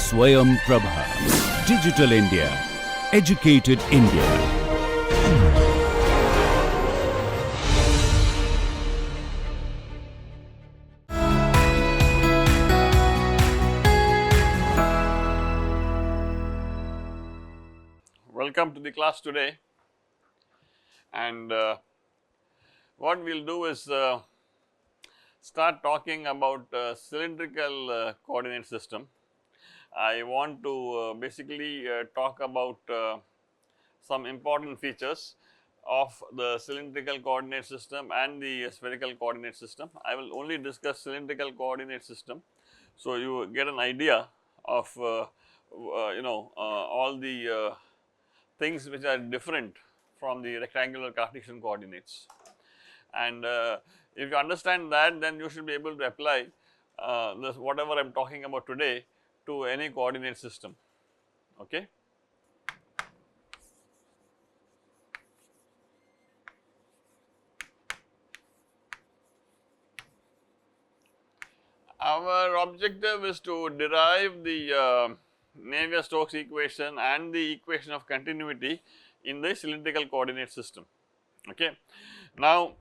Swayam Prabha. Digital India. Educated India. Welcome to the class today, and what we will do is start talking about cylindrical coordinate system. I want to basically talk about some important features of the cylindrical coordinate system and the spherical coordinate system. I will only discuss cylindrical coordinate system, so you get an idea of all the things which are different from the rectangular Cartesian coordinates. And if you understand that, then you should be able to apply this whatever I am talking about today to any coordinate system. Okay. Our objective is to derive the Navier Stokes equation and the equation of continuity in the cylindrical coordinate system. Okay. Now,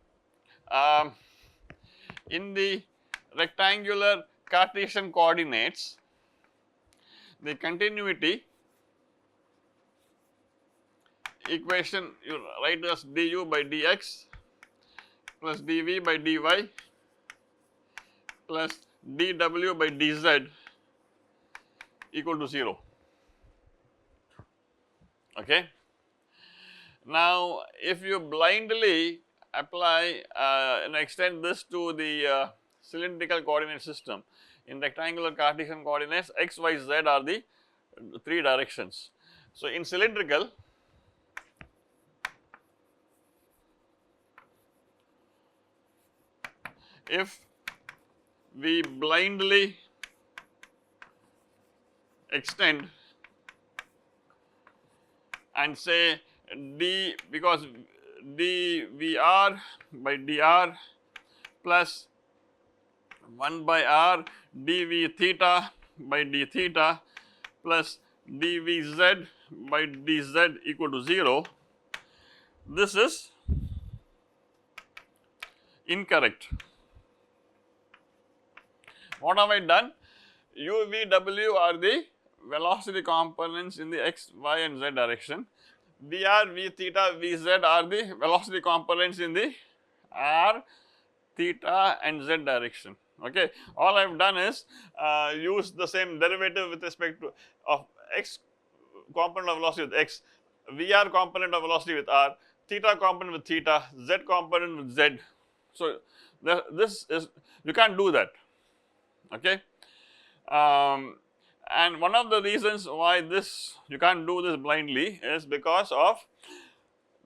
in the rectangular Cartesian coordinates, the continuity equation you write as du by dx plus dv by dy plus dw by dz equal to 0. Okay. Now, if you blindly apply and extend this to the cylindrical coordinate system, in rectangular Cartesian coordinates x, y, z are the three directions. So, in cylindrical, if we blindly extend and say d, because dvr by dr plus 1 by r dv theta by d theta plus dvz by dz equal to 0, this is incorrect. What have I done? U, v, w are the velocity components in the x, y and z direction. Vr, v theta, vz are the velocity components in the r, theta and z direction. Okay. All I have done is use the same derivative with respect to of x component of velocity with x, Vr component of velocity with r, theta component with theta, z component with z. So, this is, you can't do that. Okay. And one of the reasons why this you can't do this blindly is because of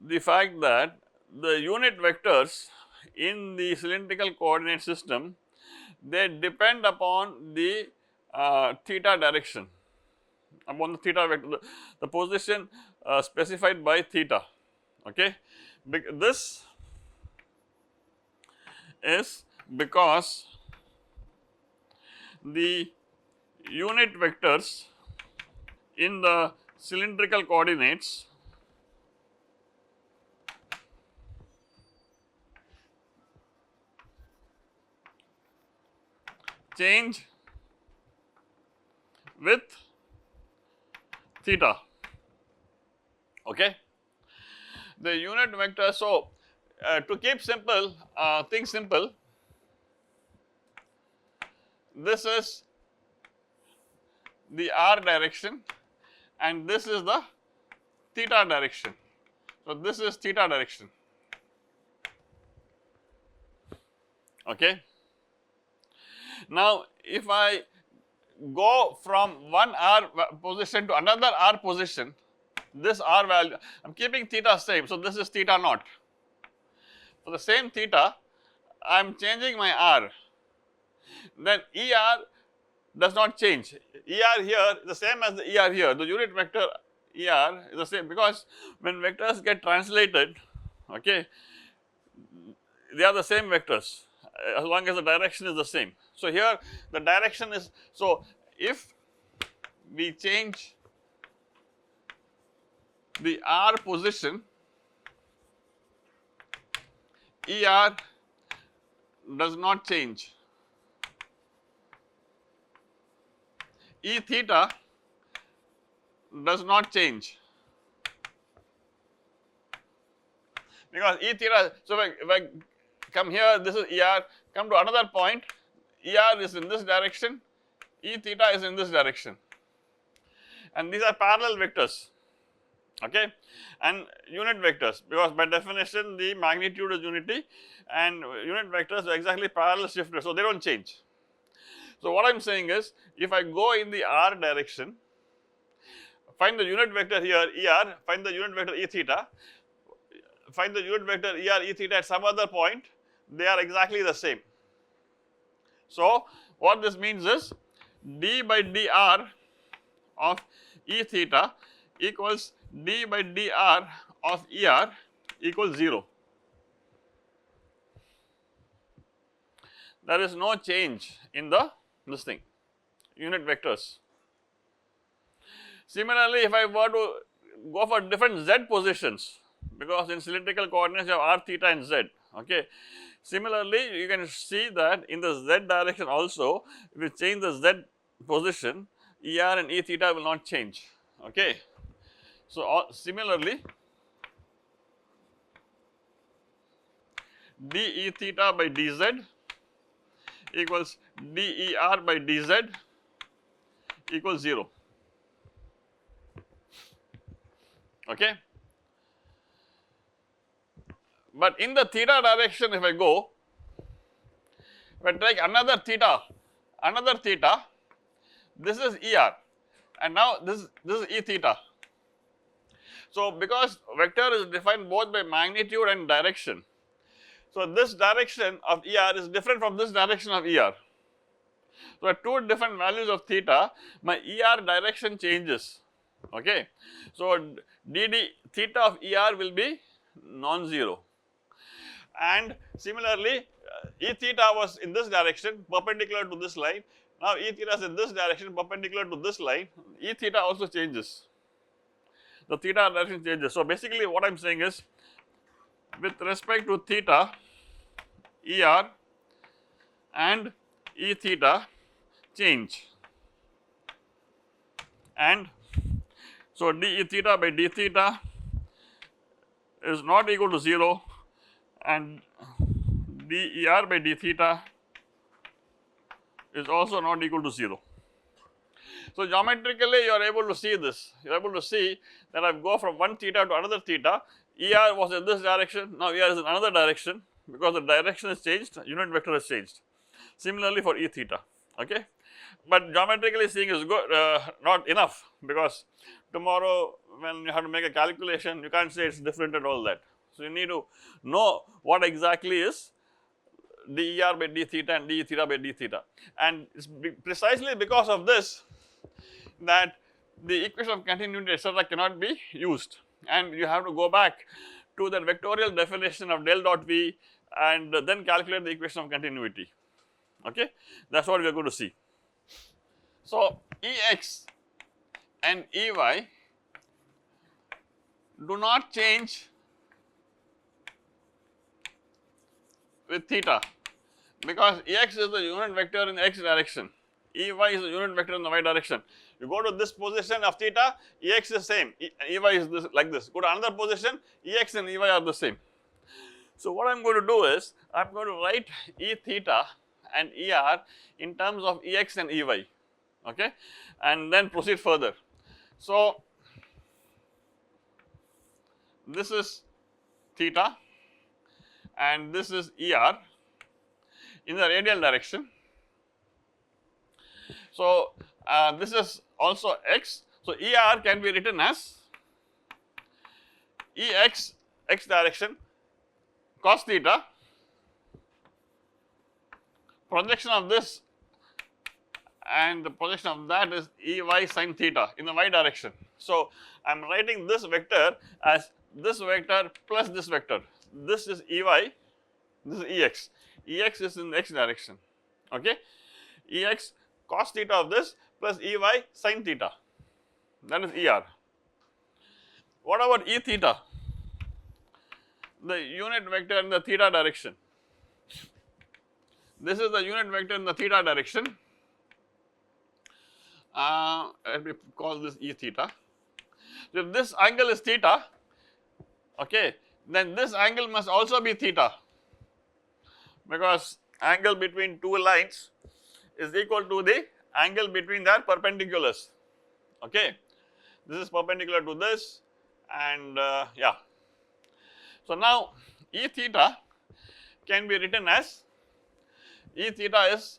the fact that the unit vectors in the cylindrical coordinate system, they depend upon the theta direction, upon the theta vector, the position specified by theta. Okay. This is because the unit vectors in the cylindrical coordinates change with theta. Okay. The unit vector, so to keep simple, things simple, this is the r direction and this is the theta direction. So, this is theta direction. Okay. Now, if I go from one r position to another r position, this r value, I am keeping theta same. So, this is theta naught. For the same theta, I am changing my r, then ER does not change. ER here is the same as the ER here. The unit vector ER is the same, because when vectors get translated, okay, they are the same vectors as long as the direction is the same. So, here the direction is, so if we change the r position, ER does not change. E theta does not change, because E theta, so if I come here, this is ER, come to another point, ER is in this direction, E theta is in this direction, and these are parallel vectors, okay, and unit vectors, because by definition the magnitude is unity and unit vectors are exactly parallel shifters, so they don't change. So what I am saying is, if I go in the r direction, find the unit vector here ER, find the unit vector E theta, find the unit vector ER E theta at some other point, they are exactly the same. So what this means is, d by dr of E theta equals d by dr of ER equals 0. There is no change in this thing, unit vectors. Similarly, if I were to go for different z positions, because in cylindrical coordinates you have r, theta and z, okay. Similarly, you can see that in the z direction also, if you change the z position, ER and E theta will not change, okay. So similarly, d E theta by dz equals d ER by dz equals 0, okay. But in the theta direction, if I go, if I take another theta, this is ER, and now this is E theta. So because vector is defined both by magnitude and direction, so this direction of ER is different from this direction of ER. So at two different values of theta, my ER direction changes, okay. So dd theta of ER will be non-zero, and similarly E theta was in this direction perpendicular to this line, now E theta is in this direction perpendicular to this line, E theta also changes, the theta direction changes. So basically what I am saying is, with respect to theta, ER and E theta change, and so d E theta by d theta is not equal to 0, and d ER by d theta is also not equal to 0. So geometrically you are able to see this, you are able to see that I go from one theta to another theta, ER was in this direction, now ER is in another direction, because the direction is changed, unit vector has changed. Similarly for E theta, okay. But geometrically seeing is good, not enough, because tomorrow when you have to make a calculation, you can't say it's different and all that. So you need to know what exactly is d ER by d theta and d theta by d theta, and it's precisely because of this that the equation of continuity etc. cannot be used, and you have to go back to the vectorial definition of del dot V and then calculate the equation of continuity, okay. That is what we are going to see. So Ex and Ey do not change with theta, because Ex is the unit vector in the x direction, Ey is the unit vector in the y direction. You go to this position of theta, Ex is same, Ey is this, like this. Go to another position, Ex and Ey are the same. So what I am going to do is, I am going to write E theta and ER in terms of Ex and Ey, okay, and then proceed further. So this is theta and this is ER in the radial direction. So this is also x, so ER can be written as Ex x direction cos theta, projection of this and the projection of that is Ey sin theta in the y direction. So I am writing this vector as this vector plus this vector, this is Ey, this is Ex, Ex is in the x direction, okay, Ex cos theta of this plus Ey sin theta, that is ER. What about E theta? The unit vector in the theta direction. This is the unit vector in the theta direction. Let me call this E theta. So if this angle is theta, okay, then this angle must also be theta, because angle between two lines is equal to the angle between their perpendiculars. Okay, this is perpendicular to this, and yeah. So now E theta can be written as, E theta is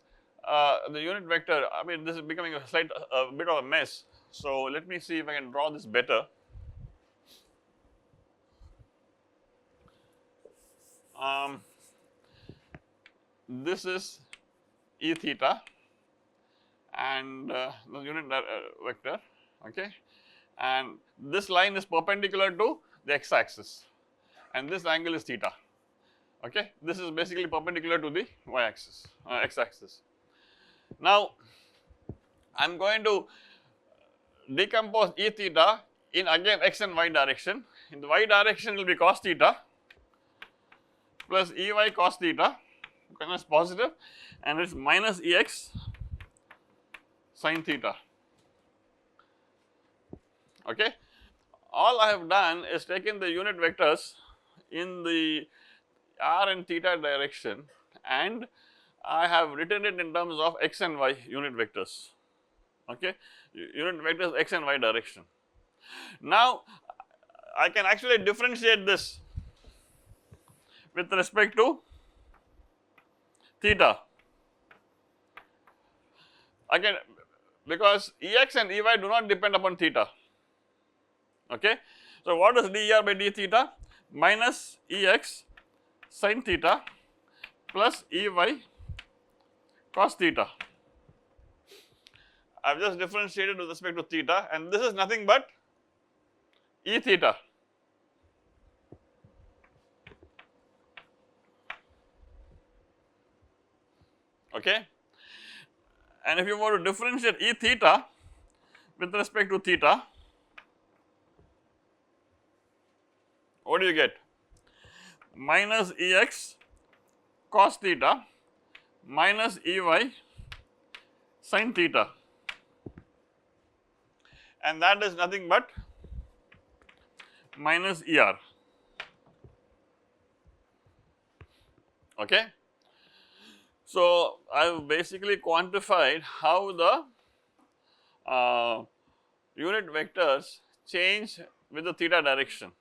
the unit vector. I mean, this is becoming a bit of a mess. So let me see if I can draw this better. This is E theta and the unit vector, okay, and this line is perpendicular to the x axis, and this angle is theta, okay. This is basically perpendicular to the y axis, x axis. Now I am going to decompose E theta in again x and y direction. In the y direction it will be cos theta plus Ey cos theta, because it's positive, and it's minus Ex sin theta, okay. All I have done is taken the unit vectors in the r and theta direction, and I have written it in terms of x and y unit vectors, okay, unit vectors x and y direction. Now I can actually differentiate this with respect to theta, again, because Ex and Ey do not depend upon theta, okay. So what is dEr by d theta? Minus Ex sin theta plus Ey cos theta. I have just differentiated with respect to theta, and this is nothing but E theta. Okay, and if you want to differentiate E theta with respect to theta, what do you get? Minus Ex cos theta minus Ey sin theta, and that is nothing but minus Er, okay. So I have basically quantified how the unit vectors change with the theta direction.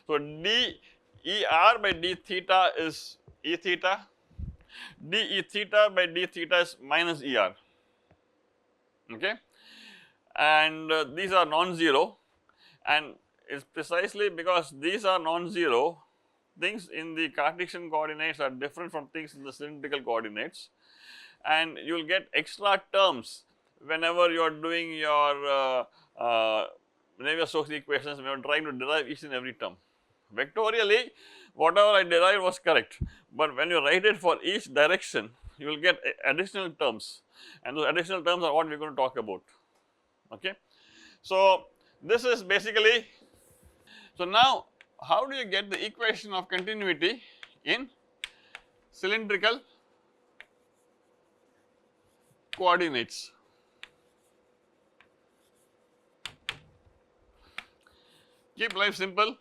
So d Er by d theta is E theta, d E theta by d theta is minus Er, okay, and these are non-zero, and it's precisely because these are non-zero, things in the Cartesian coordinates are different from things in the cylindrical coordinates, and you will get extra terms whenever you are doing your Navier Stokes equations, when you are trying to derive each and every term. Vectorially, whatever I derived was correct, but when you write it for each direction, you will get additional terms, and those additional terms are what we are going to talk about, okay. So this is basically, so now how do you get the equation of continuity in cylindrical coordinates? Keep life simple.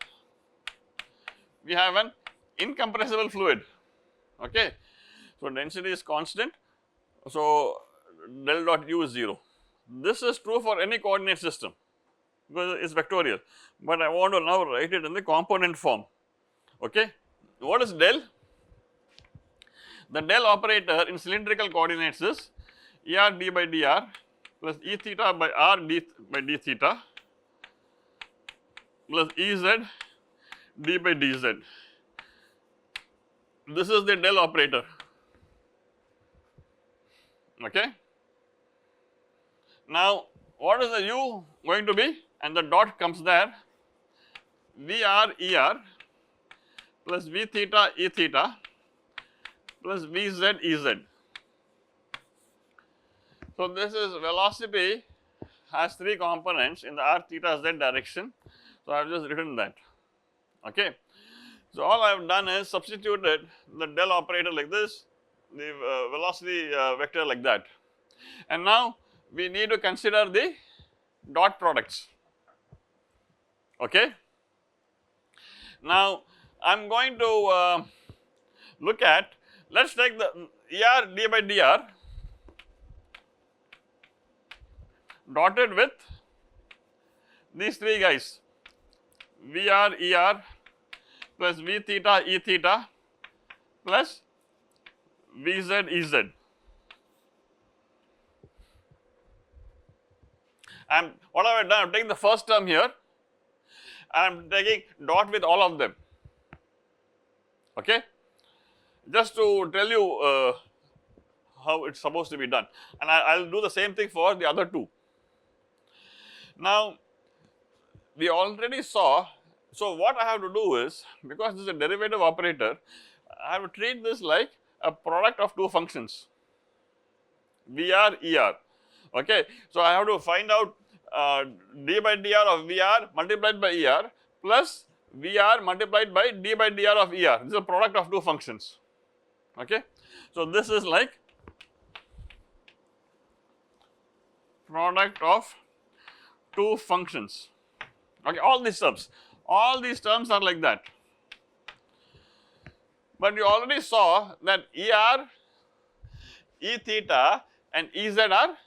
We have an incompressible fluid, okay. So density is constant, so del dot U is 0. This is true for any coordinate system because it is vectorial, but I want to now write it in the component form, okay. What is del? The del operator in cylindrical coordinates is Er d by dr plus E theta by r d by d theta plus Ez d by dz. This is the del operator, okay. Now what is the u going to be, and the dot comes there, Vr Er plus V theta E theta plus Vz Ez. So this is velocity has 3 components in the r theta z direction. So, I have just written that. Okay. So, all I have done is substituted the del operator like this, the velocity vector like that, and now we need to consider the dot products. Okay. Now, I am going to look at, let us take the ER d by dr dotted with these 3 guys, VR ER plus V theta E theta plus VZ EZ. What have I done? I am taking the first term here, I am taking dot with all of them. Okay. Just to tell you how it is supposed to be done, and I will do the same thing for the other 2. Now, we already saw, so what I have to do is, because this is a derivative operator, I have to treat this like a product of 2 functions, VR ER. Okay. So, I have to find out d by dr of VR multiplied by ER plus VR multiplied by d by dr of ER. This is a product of 2 functions. Okay. So, this is like product of 2 functions. Okay, all these terms are like that. But you already saw that ER, E theta and EZ are,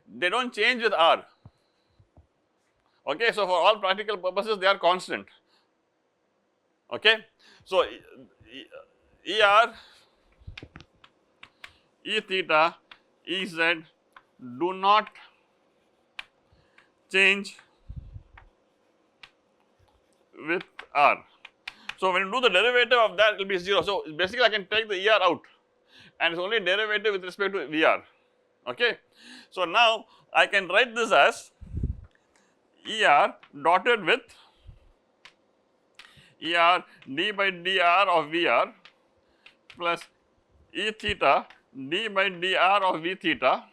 they do not change with R. Okay, so for all practical purposes they are constant. Okay. So, ER, E theta, EZ do not change with R. So, when you do the derivative of that, it will be 0. So, basically I can take the ER out and it is only derivative with respect to VR. Okay. So, now I can write this as ER dotted with ER d by dr of VR plus E theta d by dr of V theta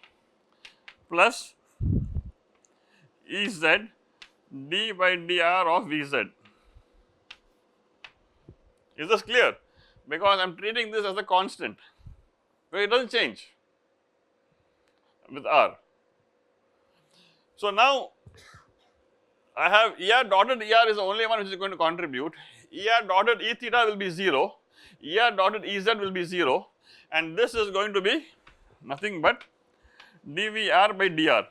plus Ez d by dr of Vz. Is this clear? Because I am treating this as a constant, so it does not change with R. So, now I have ER dotted ER is the only one which is going to contribute, ER dotted E theta will be 0, ER dotted EZ will be 0, and this is going to be nothing but dVr by dr.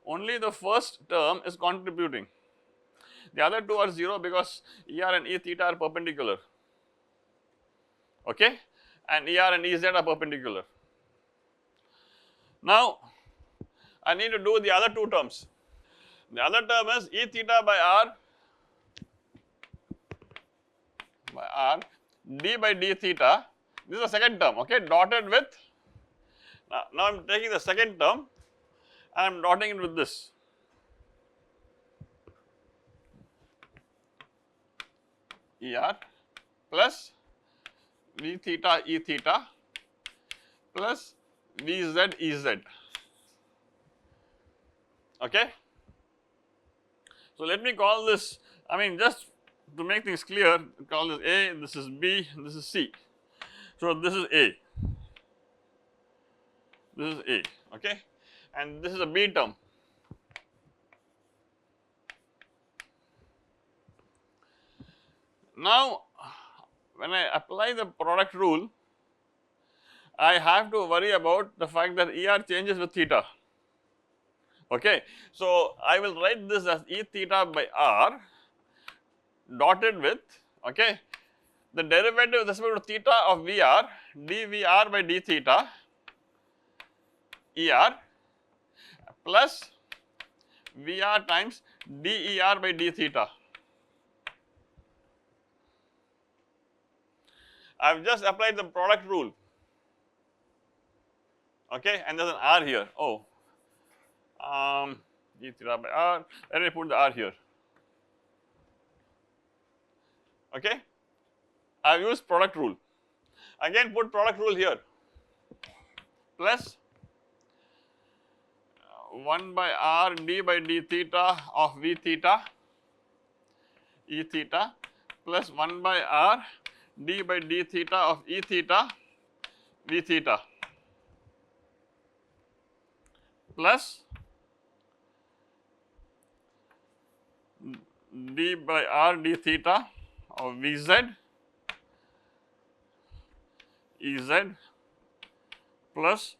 Only the first term is contributing, the other 2 are 0 because ER and E theta are perpendicular, okay, and ER and EZ are perpendicular. Now, I need to do the other 2 terms. The other term is E theta by R d by d theta. This is the second term, okay, dotted with, now I am taking the second term and I am dotting it with this. ER plus V theta E theta plus VZ EZ. Okay. So, let me call this, I mean just to make things clear, call this A, this is B, this is C. So, this is A, this is A, okay, and this is a B term. Now, when I apply the product rule, I have to worry about the fact that ER changes with theta. Okay. So, I will write this as E theta by R dotted with, okay, the derivative with respect to theta of VR dVr by d theta ER plus VR times dEr by d theta. I have just applied the product rule, okay, and there is an R here. Oh, d theta by R, let me put the R here, okay. I have used product rule, again put product rule here, plus 1 by r d by d theta of v theta e theta plus 1 by r d by d theta of e theta v theta plus d by r d theta of vz ez plus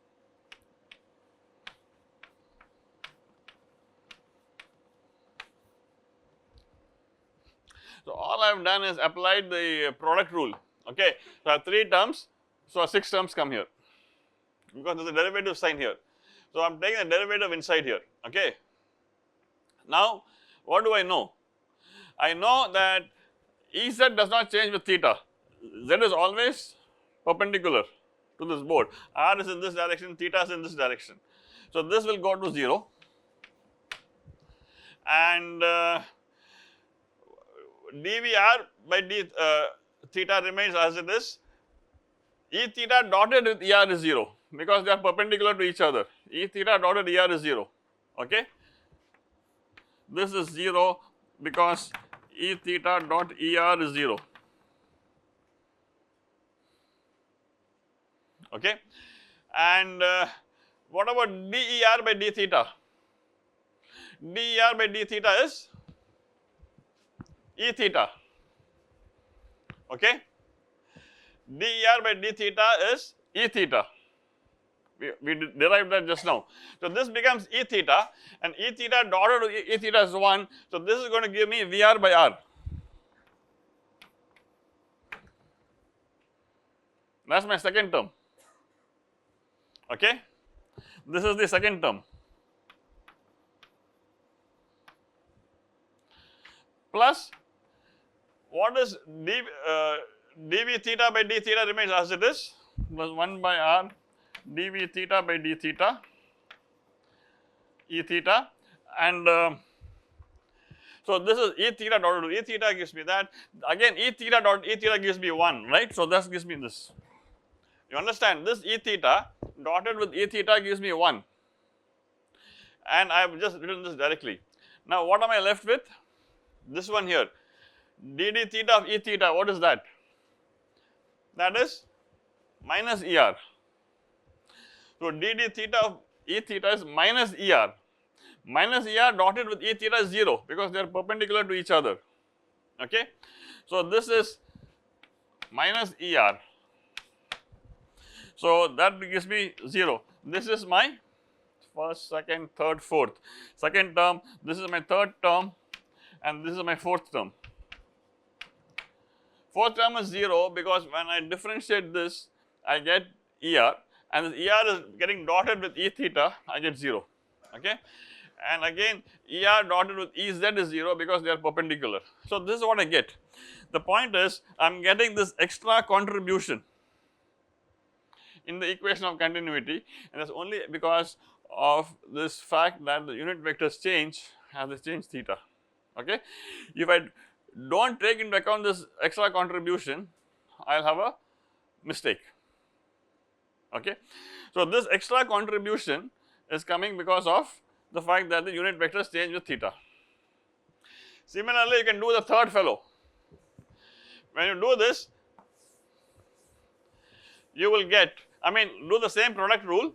so all I have done is applied the product rule. Okay, so I have 3 terms, so 6 terms come here because there is a derivative sign here. So I am taking the derivative inside here. Okay. Now what do I know? I know that Ez does not change with theta. Z is always perpendicular to this board. R is in this direction, theta is in this direction. So this will go to 0 and dVr by d theta remains as it is. E theta dotted with ER is 0 because they are perpendicular to each other. E theta dotted ER is 0. Okay. This is 0 because E theta dot ER is 0. Okay. And what about DER by d theta? DER by d theta is E theta. Okay. DER by d theta is E theta. We derived that just now. So this becomes E theta and E theta dotted to E theta is 1. So this is going to give me VR by R. That's my second term. Okay. This is the second term. Plus what is dV theta by d theta remains as it is plus 1 by R dV theta by d theta E theta and so this is E theta dotted to E theta gives me that. Again E theta dot E theta gives me 1, right. So that gives me this. You understand, this E theta dotted with E theta gives me 1 and I have just written this directly. Now what am I left with? This one here, dd theta of E theta, what is that? That is minus ER. So dd theta of E theta is minus ER. Minus ER dotted with E theta is 0 because they are perpendicular to each other. Okay. So this is minus ER. So that gives me 0. This is my first, second, third, fourth. Second term, this is my third term and this is my fourth term. Fourth term is 0 because when I differentiate this, I get ER and this ER is getting dotted with E theta, I get 0. Okay. And again ER dotted with EZ is 0 because they are perpendicular. So this is what I get. The point is I am getting this extra contribution in the equation of continuity and that's only because of this fact that the unit vectors change as they change theta. Okay. If I don't take into account this extra contribution, I will have a mistake. Okay. So this extra contribution is coming because of the fact that the unit vectors change with theta. Similarly, you can do the third fellow. When you do this, you will get, do the same product rule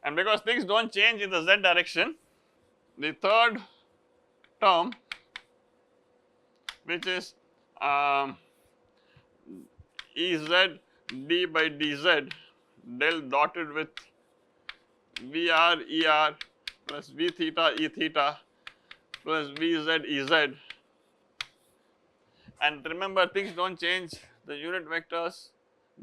and because things don't change in the z direction, the third term which is Ez d by dz del dotted with Vr Er plus V theta E theta plus Vz Ez, and remember things don't change, the unit vectors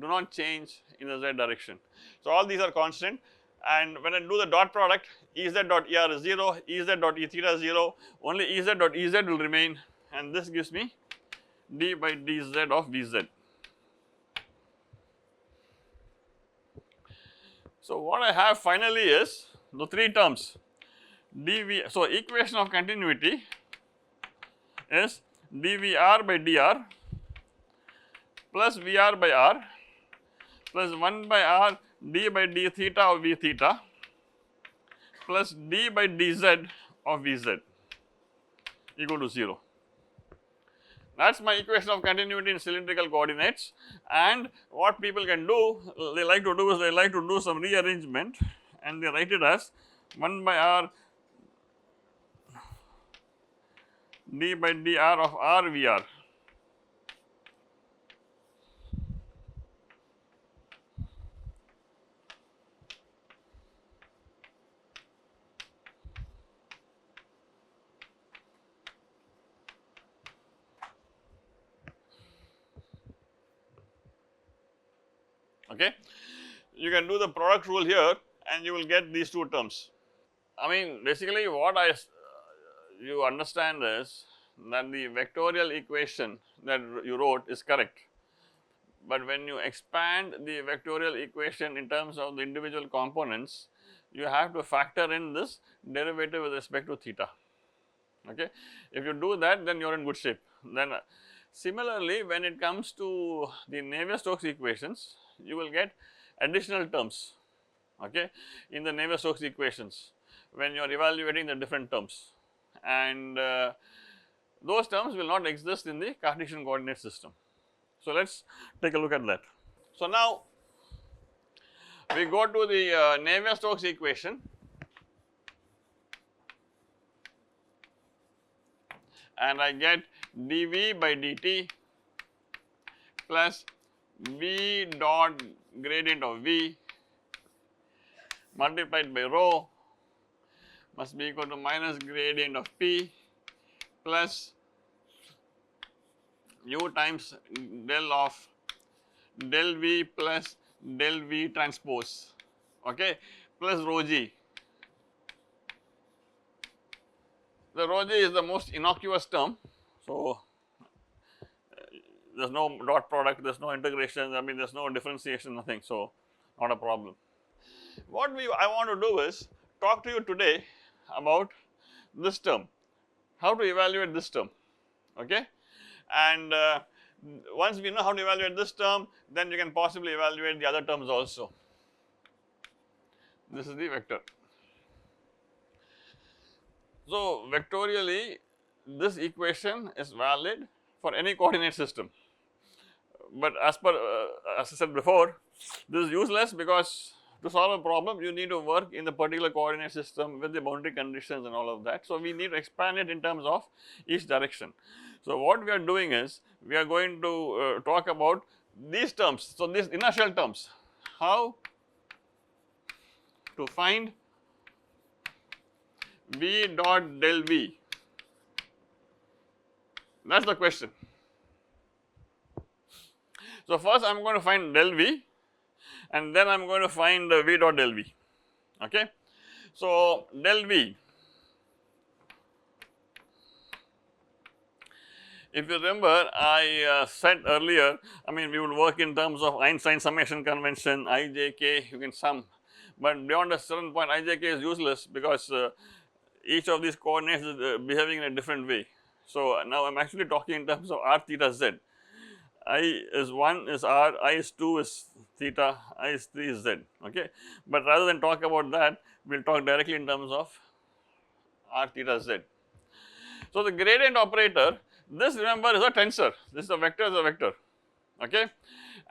do not change in the z direction. So all these are constant and when I do the dot product, Ez dot Er is 0, Ez dot E theta is 0, only Ez dot Ez will remain and this gives me d by dz of Vz. So what I have finally is the 3 terms dV, so equation of continuity is dVr by dr plus Vr by r plus 1 by r d by d theta of v theta plus d by dz of vz equal to 0. That is my equation of continuity in cylindrical coordinates, and what people can do, they like to do is they like to do some rearrangement and they write it as 1 by r d by dr of r Vr. Okay. You can do the product rule here and you will get these two terms. I mean, basically what you understand is that the vectorial equation that you wrote is correct, but when you expand the vectorial equation in terms of the individual components, you have to factor in this derivative with respect to theta. Okay. If you do that, then you are in good shape. Then similarly, when it comes to the Navier Stokes equations, you will get additional terms, okay, in the Navier Stokes equations when you are evaluating the different terms, and those terms will not exist in the Cartesian coordinate system. So, let us take a look at that. So, now we go to the Navier Stokes equation, and I get dV by dt plus V dot gradient of V multiplied by rho must be equal to minus gradient of P plus u times del of del V plus del V transpose, okay, plus rho g. The rho g is the most innocuous term, so there is no dot product, there is no integration, I mean there is no differentiation, nothing, so not a problem. What I want to do is talk to you today about this term, how to evaluate this term, okay, and once we know how to evaluate this term, then you can possibly evaluate the other terms also. This is the vector. So, vectorially this equation is valid for any coordinate system, but as I said before, this is useless because to solve a problem you need to work in the particular coordinate system with the boundary conditions and all of that. So, we need to expand it in terms of each direction. So, what we are doing is we are going to talk about these terms. So, these inertial terms, how to find V dot del V, that is the question. So, first I am going to find del V and then I am going to find V dot del V, okay. So, del V, if you remember I said earlier, I mean we would work in terms of Einstein summation convention, ijk, you can sum, but beyond a certain point ijk is useless because each of these coordinates is behaving in a different way. So, now I am actually talking in terms of r theta z. I is 1 is r, I is 2 is theta, I is 3 is z, okay. But rather than talk about that, we will talk directly in terms of r theta z. So, the gradient operator, this remember is a tensor, this is a vector is a vector, okay.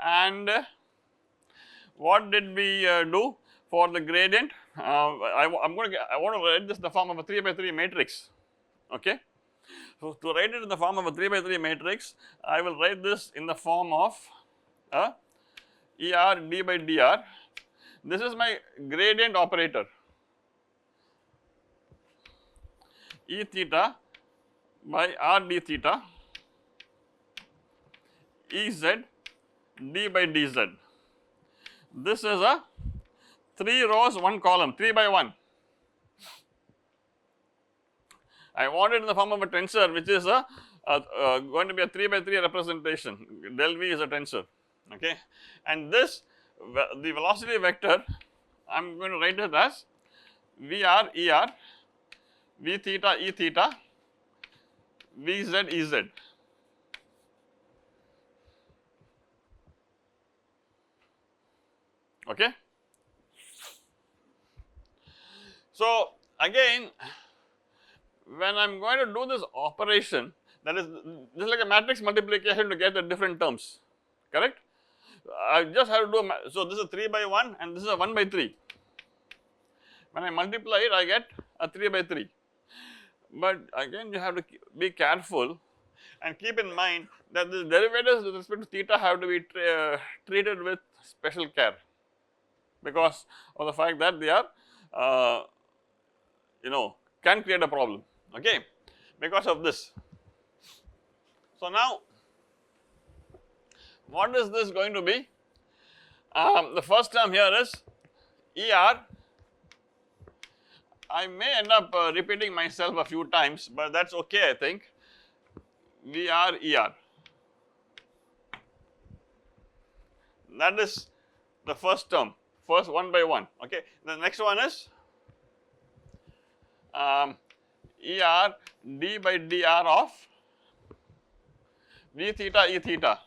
And what did we do for the gradient? I want to write this in the form of a 3 by 3 matrix, okay. So, to write it in the form of a 3 by 3 matrix, I will write this in the form of a ER d by dr. This is my gradient operator, E theta by r d theta Ez d by dz. This is a 3 rows 1 column, 3 by 1. I want it in the form of a tensor which is going to be a 3 by 3 representation, del V is a tensor, okay. And this the velocity vector I am going to write it as Vr Er, V theta E theta, Vz Ez. Okay. So, again when I am going to do this operation, that is, this is like a matrix multiplication to get the different terms, correct. I just have to do, so this is 3 by 1 and this is a 1 by 3. When I multiply it, I get a 3 by 3. But again, you have to be careful and keep in mind that the derivatives with respect to theta have to be treated with special care, because of the fact that they are can create a problem, okay, because of this. So, now what is this going to be? The first term here is ER. I may end up repeating myself a few times, but that is okay, I think. VR ER, that is the first term, first 1 by 1, okay. The next one is ER d by dr of V theta E theta,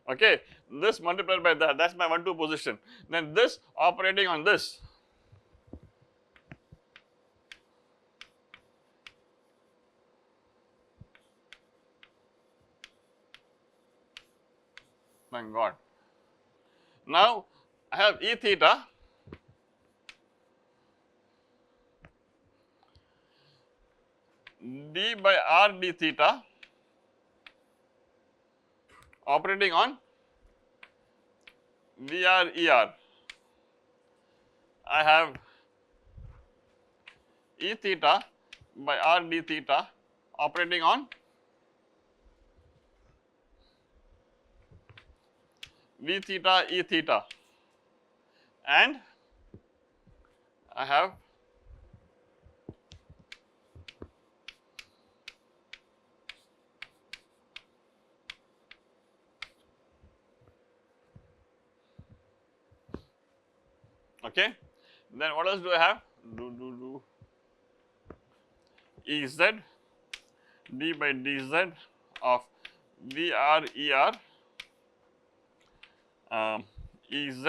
okay. This multiplied by that is my 1-2 position, then this operating on this, thank God. Now I have E theta d by r d theta operating on VR ER. I have E theta by r d theta operating on V theta E theta, and I have okay. Then what else do I have? Ez d by dz of VR ER Ez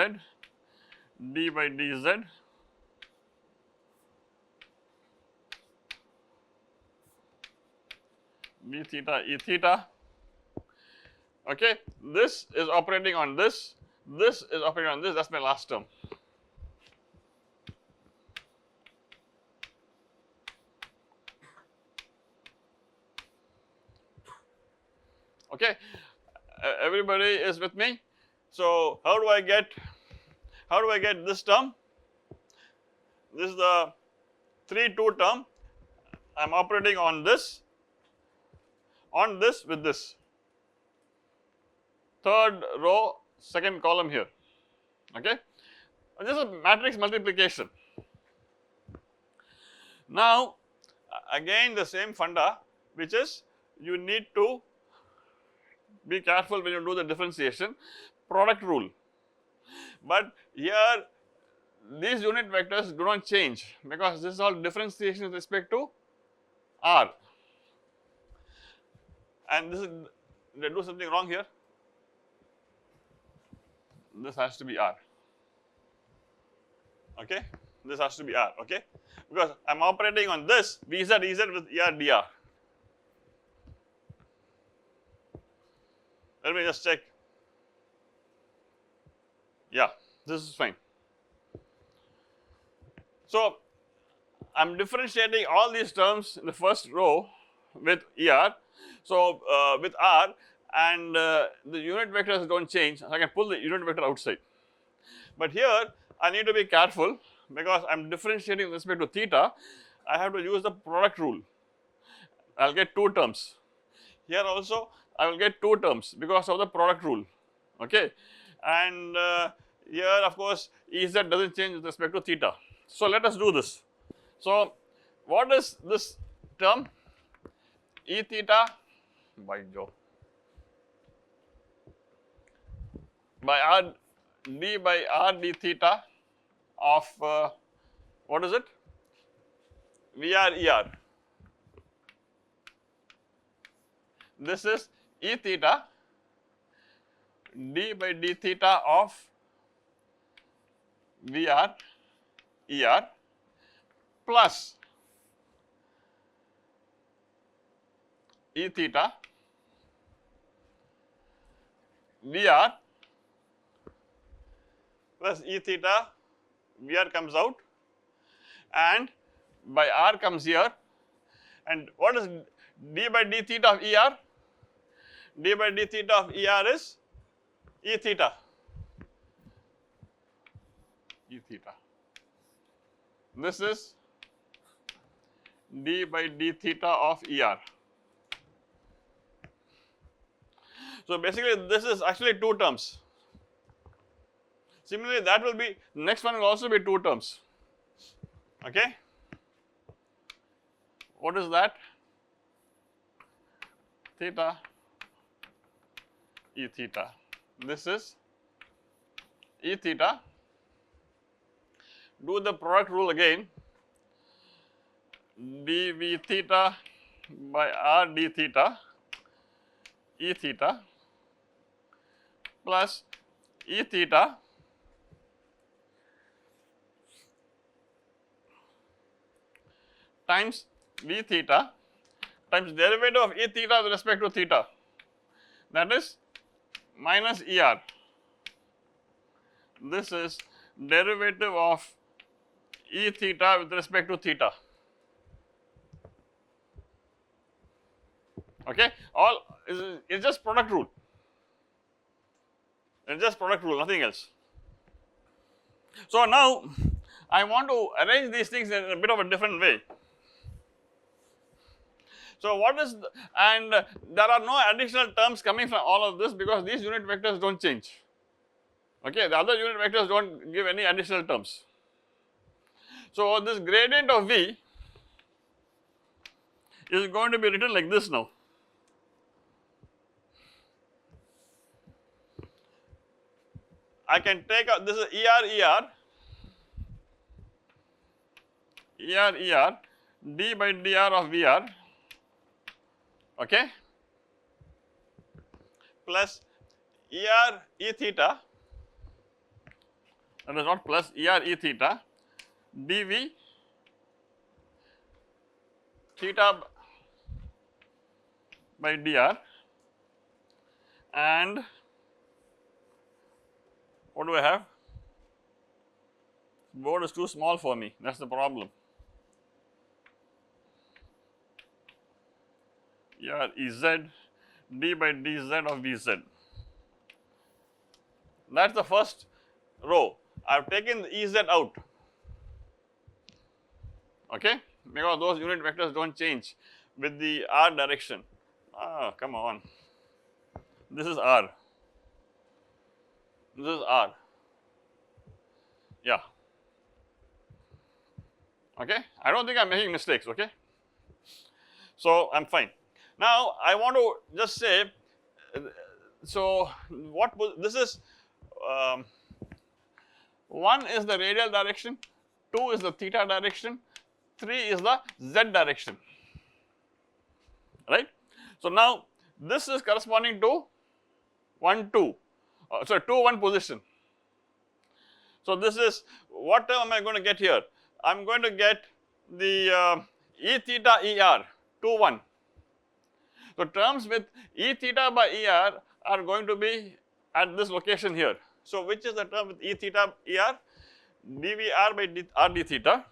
d by dz V theta E theta, okay. This is operating on this is operating on this, that is my last term. Okay, everybody is with me. So, how do I get this term? This is the 3-2 term. I am operating on this with this, third row, second column here, okay. This is a matrix multiplication. Now, again the same funda, which is you need to be careful when you do the differentiation, product rule. But here these unit vectors do not change, because this is all differentiation with respect to r, and this is, did I do something wrong here? This has to be r, okay, this has to be r, okay, because I am operating on this Vz Ez with ER dr. Let me just check. Yeah, this is fine. So, I am differentiating all these terms in the first row with ER, so with R, and the unit vectors do not change, I can pull the unit vector outside. But here I need to be careful, because I am differentiating with respect to theta, I have to use the product rule. I will get 2 terms. Here also I will get 2 terms because of the product rule, okay. And here of course Ez does not change with respect to theta. So, let us do this. So, what is this term? E theta by Jove by r d by r d theta of what is it? VR ER. This is E theta d by d theta of VR ER plus E theta VR plus E theta VR comes out, and by R comes here, and what is d by d theta of ER? D by d theta of ER is E theta. E theta. This is d by d theta of ER. So basically this is actually two terms. Similarly, that will be, next one will also be two terms. Okay? What is that? Theta E theta. This is E theta. Do the product rule again. dV theta by R d theta E theta plus E theta times V theta times derivative of E theta with respect to theta, that is minus ER. This is derivative of E theta with respect to theta. Okay, all is just product rule. It's just product rule, nothing else. So now I want to arrange these things in a bit of a different way. So what is and there are no additional terms coming from all of this because these unit vectors don't change. Okay, the other unit vectors don't give any additional terms. So this gradient of V is going to be written like this now. I can take out, this is ER d by dr of VR, okay, plus ER E theta, that is not plus ER E theta dV theta by dr, and what do I have? Board is too small for me, that is the problem. Here Ez d by dz of Vz. That is the first row. I have taken the Ez out, okay, because those unit vectors don't change with the R direction. Ah, come on. This is R. This is R. Yeah. Okay. I don't think I am making mistakes. Okay. So I am fine. Now I want to just say, so what this is, 1 is the radial direction, 2 is the theta direction, 3 is the z direction, right. So now this is corresponding to 1 2. So 2 1 position. So this is, what term am I going to get here? I am going to get the E theta ER 2 1. So terms with E theta by ER are going to be at this location here. So which is the term with E theta ER? dVr by r d theta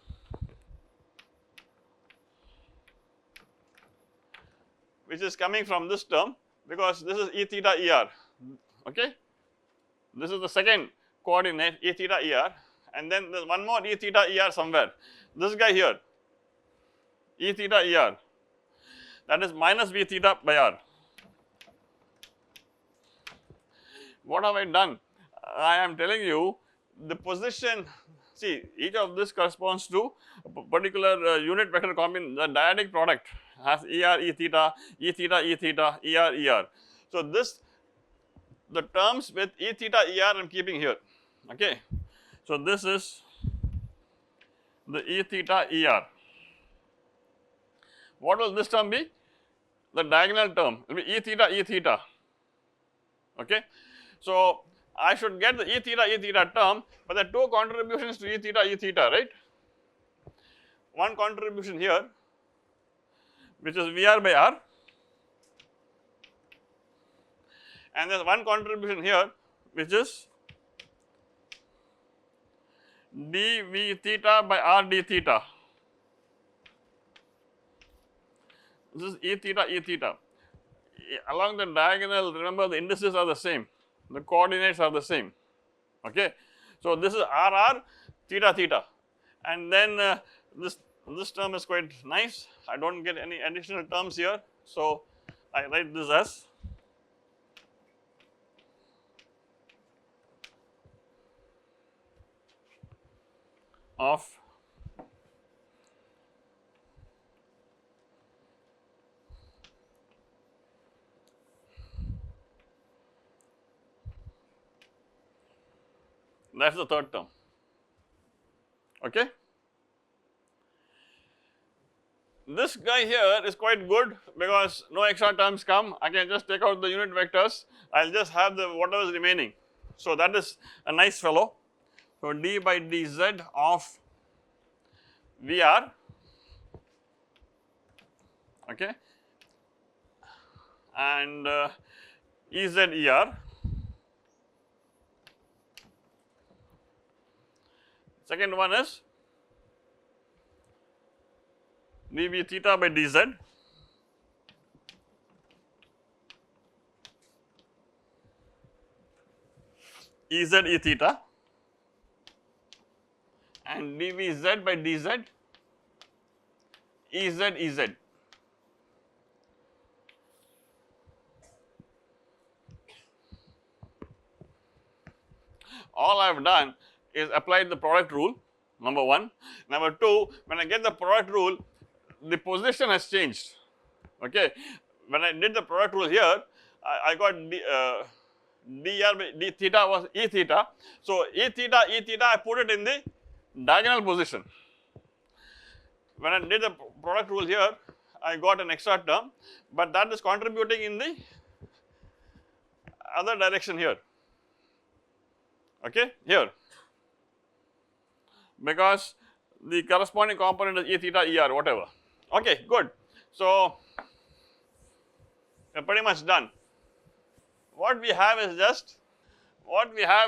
which is coming from this term because this is E theta ER, okay. This is the second coordinate E theta ER, and then there is one more E theta ER somewhere. This guy here, E theta ER, that is minus V theta by R. What have I done? I am telling you the position, see each of this corresponds to a particular unit vector combination, the dyadic product has ER E theta, E theta E theta, ER ER. So this, the terms with E theta ER I am keeping here, okay. So this is the E theta ER. What will this term be? The diagonal term will be E theta, okay. So I should get the E theta term, but there are two contributions to E theta, right? One contribution here, which is VR by R, and there is one contribution here, which is dV theta by R d theta. This is E theta. Along the diagonal, remember the indices are the same, the coordinates are the same, okay. So, this is RR theta, and then this term is quite nice. I do not get any additional terms here. So, I write this as of that is the third term, okay. This guy here is quite good because no extra terms come. I can just take out the unit vectors. I will just have the whatever is remaining. So, that is a nice fellow. So, d by dz of VR, okay, and Ez Er. Second one is dV theta by dz Ez E theta and dV z by dz Ez. All I have done is applied the product rule, number one. Number two, when I get the product rule, the position has changed, okay. When I did the product rule here, I got dr by d theta was E theta. So, E theta I put it in the diagonal position. When I did the product rule here, I got an extra term, but that is contributing in the other direction here, okay, here, because the corresponding component is E theta Er whatever, okay, good. So, we are pretty much done. What we have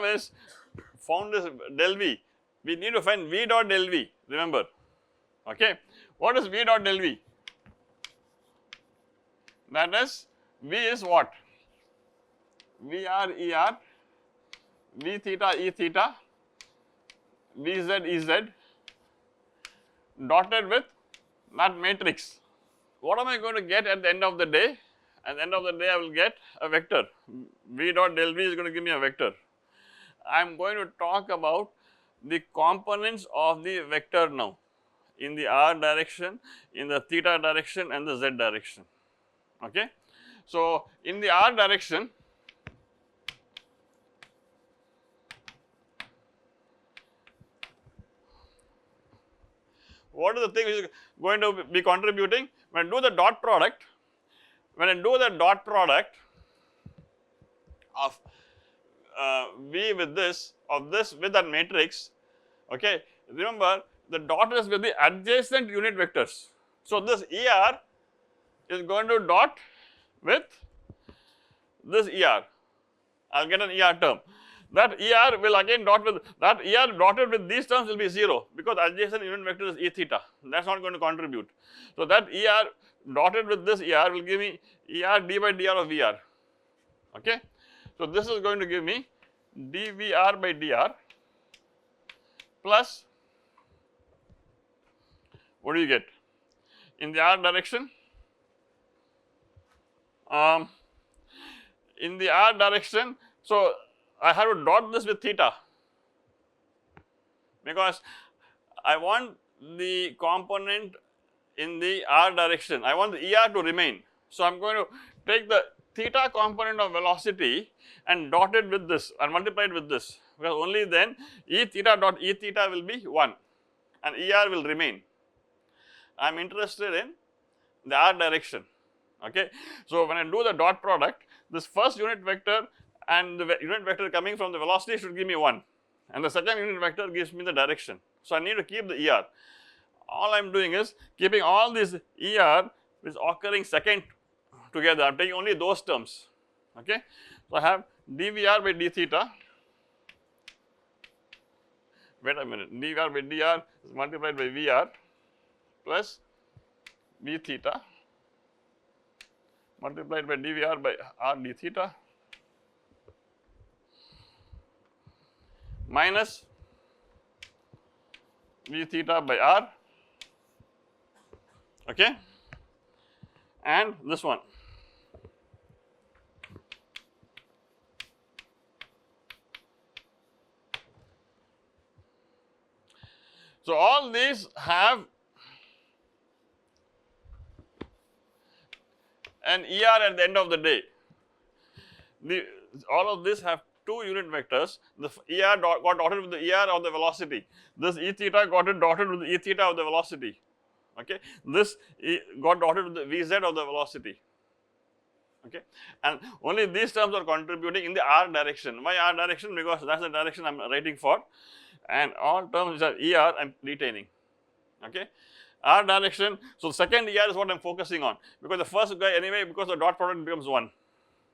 is found this del V. We need to find V dot del V, remember, okay. What is V dot del V? That is, V is what? VR ER, V theta E theta, VZ EZ dotted with that matrix. What am I going to get at the end of the day? At the end of the day, I will get a vector. V dot del V is going to give me a vector. I am going to talk about the components of the vector now in the R direction, in the theta direction and the Z direction, okay. So, in the R direction, what is the thing which is going to be contributing? When I do the dot product, of V with this, of this with that matrix, okay, remember the dot is with the adjacent unit vectors. So, this ER is going to dot with this ER, I will get an ER term. That ER will again dot with, that ER dotted with these terms will be 0 because adjacent unit vector is E theta, that is not going to contribute. So, that ER dotted with this ER will give me ER d by dr of VR, okay. So, this is going to give me dVR by dr plus, what do you get? In the R direction, so I have to dot this with theta because I want the component in the R direction, I want the ER to remain. So, I am going to take the theta component of velocity and dot it with this and multiply it with this, because only then E theta dot E theta will be 1 and ER will remain. I am interested in the R direction, okay. So, when I do the dot product, this first unit vector and the unit vector coming from the velocity should give me 1, and the second unit vector gives me the direction. So I need to keep the ER. All I am doing is keeping all these ER which is occurring second together. I am taking only those terms. Okay. So I have dVr by d theta. Wait a minute, dVr by dr is multiplied by Vr plus v theta multiplied by dVr by r d theta minus v theta by r, okay, and this one. So all these have an ER at the end of the day. All of this have two unit vectors. The ER got dotted with the ER of the velocity. This E theta got dotted with the E theta of the velocity. Okay, this got dotted with the Vz of the velocity. Okay, and only these terms are contributing in the R direction. Why R direction? Because that's the direction I am writing for, and all terms which are ER I am retaining. Okay, R direction. So second ER is what I am focusing on, because the first guy anyway, because the dot product becomes 1.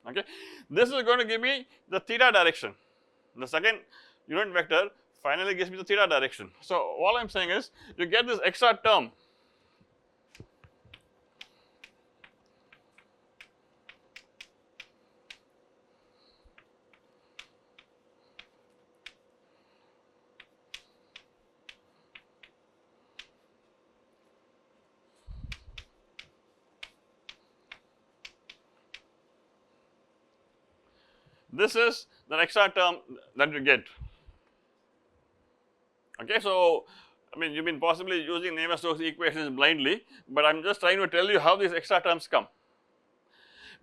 Okay, this is going to give me the theta direction. The second unit vector finally gives me the theta direction. So all I am saying is you get this extra term. This is the extra term that you get. Okay, so I mean, you've been possibly using Navier Stokes equations blindly, but I'm just trying to tell you how these extra terms come.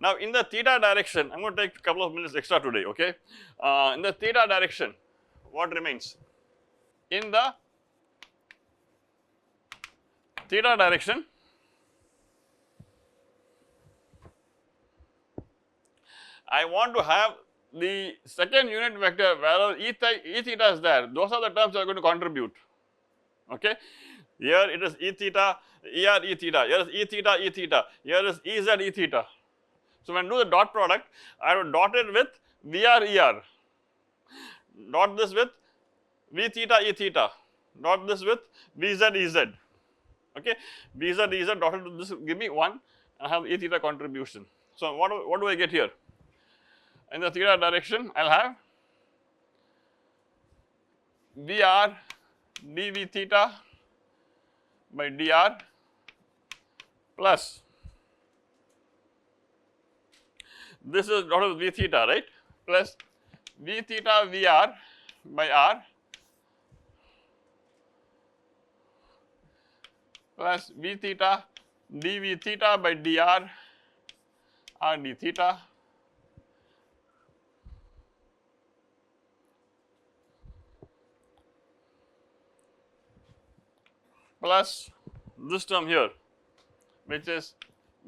Now, in the theta direction, I'm going to take a couple of minutes extra today. Okay, in the theta direction, what remains? In the theta direction, I want to have the second unit vector, wherever E theta is there, those are the terms that are going to contribute. Okay, here it is E theta, ER E theta, here is E theta, E theta, here is EZ E theta. So when I do the dot product, I will dot it with VR ER, dot this with V theta E theta, dot this with VZ EZ. Okay, VZ EZ dotted with this, give me 1, and I have E theta contribution. So what do I get here? In the theta direction, I will have VR dV theta by dr plus, this is dotted with V theta, right, plus V theta VR by r plus V theta dV theta by dr r d theta plus this term here, which is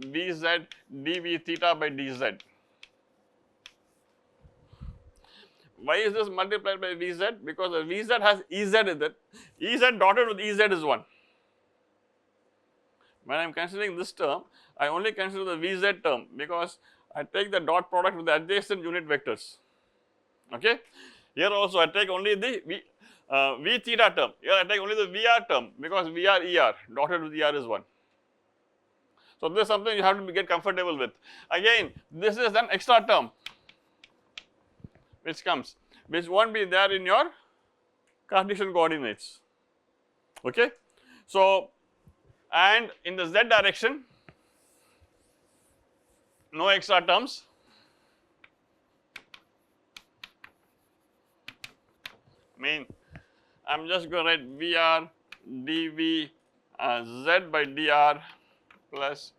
Vz dV theta by dz. Why is this multiplied by Vz? Because the Vz has Ez in it. Ez dotted with Ez is 1. When I am considering this term, I only consider the Vz term, because I take the dot product with the adjacent unit vectors. Okay, here also I take only the V theta term. Here I take only the VR term, because VR ER dotted with ER is 1. So this is something you have to get comfortable with. Again, this is an extra term which comes, which won't be there in your Cartesian coordinates. Okay, so and in the Z direction, no extra terms. I mean, I'm just going to write VR dV Z by dr plus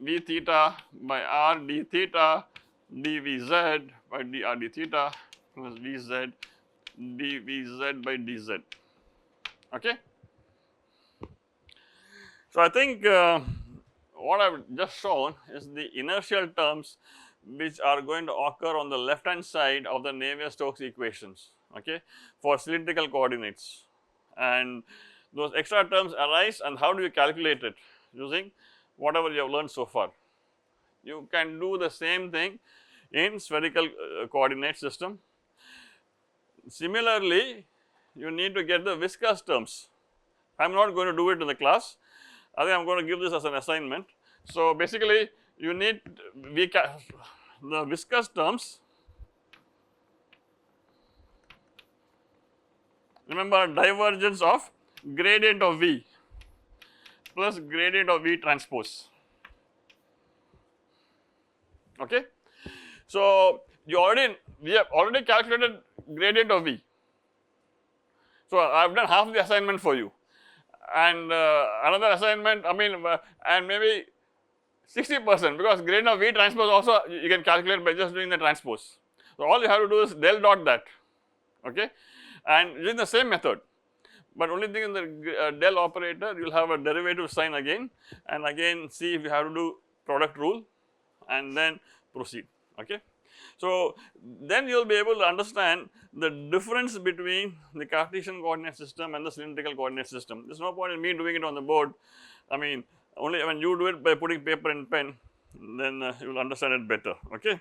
V theta by r d theta dVz by dr d theta plus Vz dVz by dz. Okay. So I think what I've just shown is the inertial terms which are going to occur on the left hand side of the Navier Stokes equations, okay, for cylindrical coordinates, and those extra terms arise, and how do you calculate it? Using whatever you have learned so far. You can do the same thing in spherical coordinate system. Similarly, you need to get the viscous terms. I am not going to do it in the class, I think I am going to give this as an assignment. So, basically you need the viscous terms. Remember, divergence of gradient of V plus gradient of V transpose, okay. So, we have already calculated gradient of V. So, I have done half the assignment for you, and another assignment, I mean, and maybe 60%, because gradient of V transpose also you can calculate by just doing the transpose. So, all you have to do is del dot that, okay, and using the same method, but only thing in the del operator you will have a derivative sign again, and again see if you have to do product rule and then proceed, okay. So, then you will be able to understand the difference between the Cartesian coordinate system and the cylindrical coordinate system. There is no point in me doing it on the board, I mean, only when you do it by putting paper and pen, then you will understand it better, okay.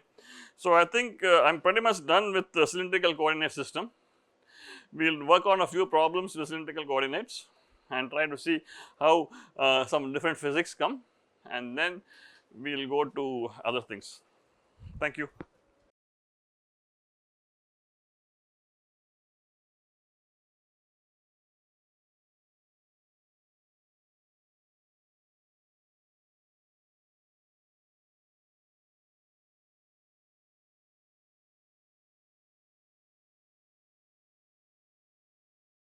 So, I think I am pretty much done with the cylindrical coordinate system. We will work on a few problems with cylindrical coordinates and try to see how some different physics come, and then we will go to other things. Thank you.